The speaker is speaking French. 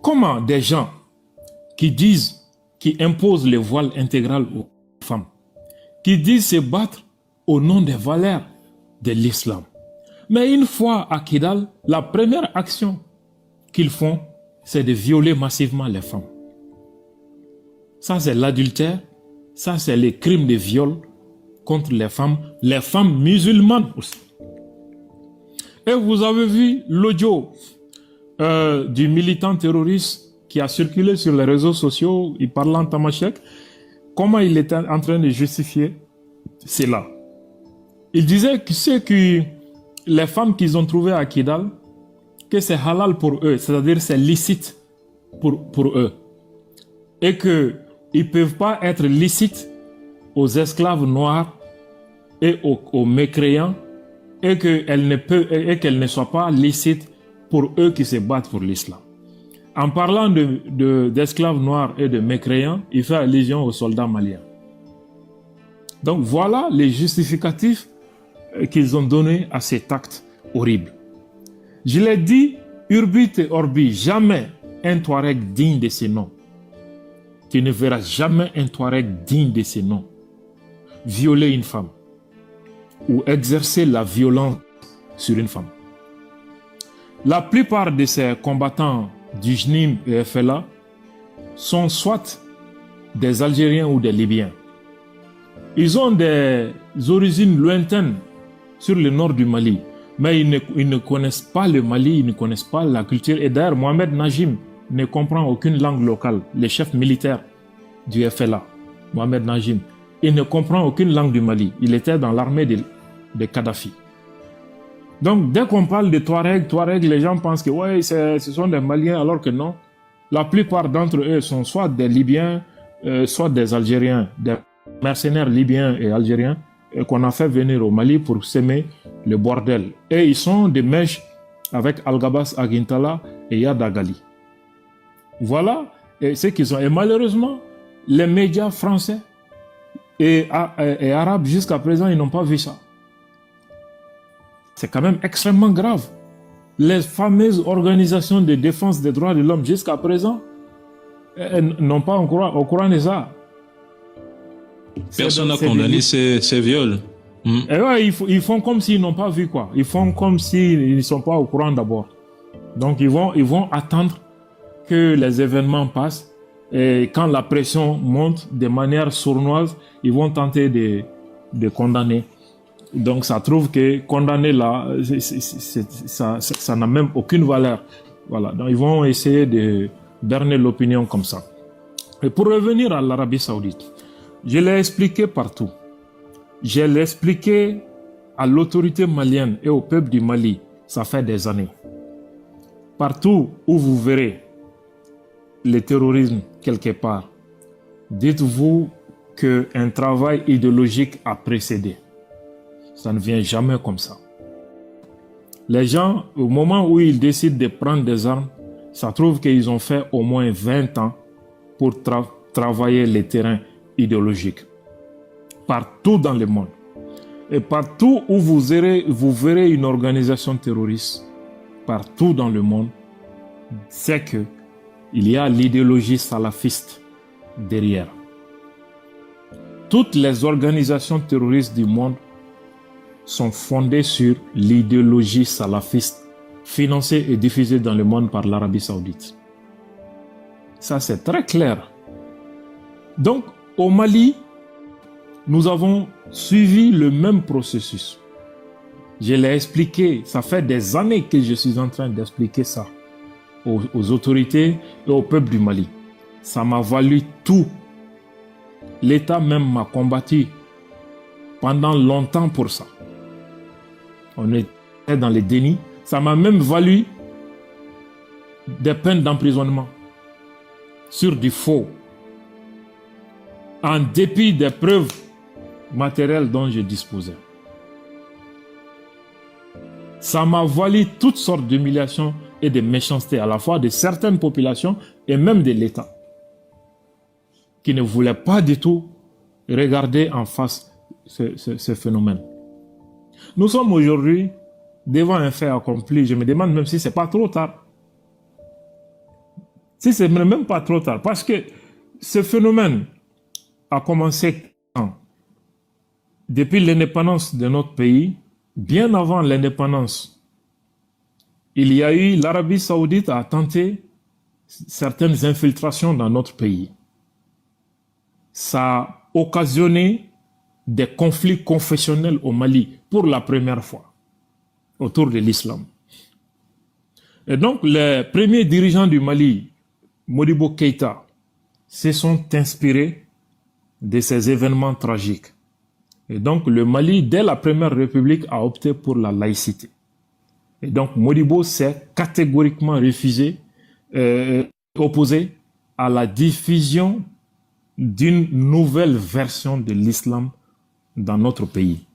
Comment des gens qui disent, qui imposent le voile intégral aux femmes, qui disent se battre au nom des valeurs de l'islam. Mais une fois à Kidal, la première action qu'ils font, c'est de violer massivement les femmes. Ça, c'est l'adultère, ça, c'est les crimes de viol contre les femmes musulmanes aussi. Et vous avez vu l'audio du militant terroriste qui a circulé sur les réseaux sociaux, il parlait en tamashek, comment il était en train de justifier cela. Il disait que les femmes qu'ils ont trouvées à Kidal, que c'est halal pour eux, c'est-à-dire c'est licite pour eux. Et qu'ils ne peuvent pas être licites aux esclaves noirs et aux mécréants, et qu'elles ne soient pas licites pour eux qui se battent pour l'islam. En parlant d'esclaves noirs et de mécréants, il fait allusion aux soldats maliens. Donc voilà les justificatifs qu'ils ont donnés à cet acte horrible. Je l'ai dit, Urbit et Orbi, jamais un Touareg digne de ce nom. Tu ne verras jamais un Touareg digne de ce nom violer une femme ou exercer la violence sur une femme. La plupart de ces combattants du JNIM et FLA sont soit des Algériens ou des Libyens. Ils ont des origines lointaines sur le nord du Mali, mais ils ne connaissent pas le Mali, ils ne connaissent pas la culture. Et d'ailleurs, Mohamed Najim ne comprend aucune langue locale, le chef militaire du FLA, Mohamed Najim. Il ne comprend aucune langue du Mali. Il était dans l'armée de Kadhafi. Donc, dès qu'on parle de Touareg, les gens pensent que ouais, ce sont des Maliens, alors que non. La plupart d'entre eux sont soit des Libyens, soit des Algériens, des mercenaires libyens et algériens qu'on a fait venir au Mali pour semer le bordel. Et ils sont des mèches avec Al-Gabas Aguintala et Yadagali. Voilà ce qu'ils ont. Et malheureusement, les médias français et arabes, jusqu'à présent, ils n'ont pas vu ça. C'est quand même extrêmement grave. Les fameuses organisations de défense des droits de l'homme, jusqu'à présent, n'ont pas encore au courant de ça. Personne n'a condamné ces viols. Et ouais, ils font comme s'ils n'ont pas vu, quoi. Ils font comme s'ils ne sont pas au courant d'abord. Donc, ils vont attendre que les événements passent. Et quand la pression monte de manière sournoise, ils vont tenter de condamner. Donc, ça trouve que condamner là, ça n'a même aucune valeur. Voilà. Donc, ils vont essayer de berner l'opinion comme ça. Et pour revenir à l'Arabie Saoudite, je l'ai expliqué partout. Je l'ai expliqué à l'autorité malienne et au peuple du Mali. Ça fait des années. Partout où vous verrez le terrorisme quelque part, dites-vous qu'un travail idéologique a précédé. Ça ne vient jamais comme ça. Les gens, au moment où ils décident de prendre des armes, ça trouve qu'ils ont fait au moins 20 ans pour travailler les terrains idéologiques. Partout dans le monde. Et partout où vous verrez une organisation terroriste, partout dans le monde, c'est que il y a l'idéologie salafiste derrière. Toutes les organisations terroristes du monde sont fondées sur l'idéologie salafiste, financée et diffusée dans le monde par l'Arabie Saoudite. Ça, c'est très clair. Donc, au Mali, nous avons suivi le même processus. Je l'ai expliqué, ça fait des années que je suis en train d'expliquer ça aux autorités et au peuple du Mali. Ça m'a valu tout. L'État même m'a combattu pendant longtemps pour ça. On était dans les dénis. Ça m'a même valu des peines d'emprisonnement sur du faux, en dépit des preuves matérielles dont je disposais. Ça m'a valu toutes sortes d'humiliations et de méchanceté à la fois de certaines populations et même de l'État, qui ne voulait pas du tout regarder en face ce phénomène. Nous sommes aujourd'hui devant un fait accompli. Je me demande même si ce n'est pas trop tard. Si c'est même pas trop tard, parce que ce phénomène a commencé quand? Depuis l'indépendance de notre pays, bien avant l'indépendance, il y a eu, l'Arabie Saoudite a tenté certaines infiltrations dans notre pays. Ça a occasionné des conflits confessionnels au Mali pour la première fois autour de l'islam. Et donc, les premiers dirigeants du Mali, Modibo Keïta, se sont inspirés de ces événements tragiques. Et donc, le Mali, dès la Première République, a opté pour la laïcité. Et donc, Modibo s'est catégoriquement opposé à la diffusion d'une nouvelle version de l'islam dans notre pays.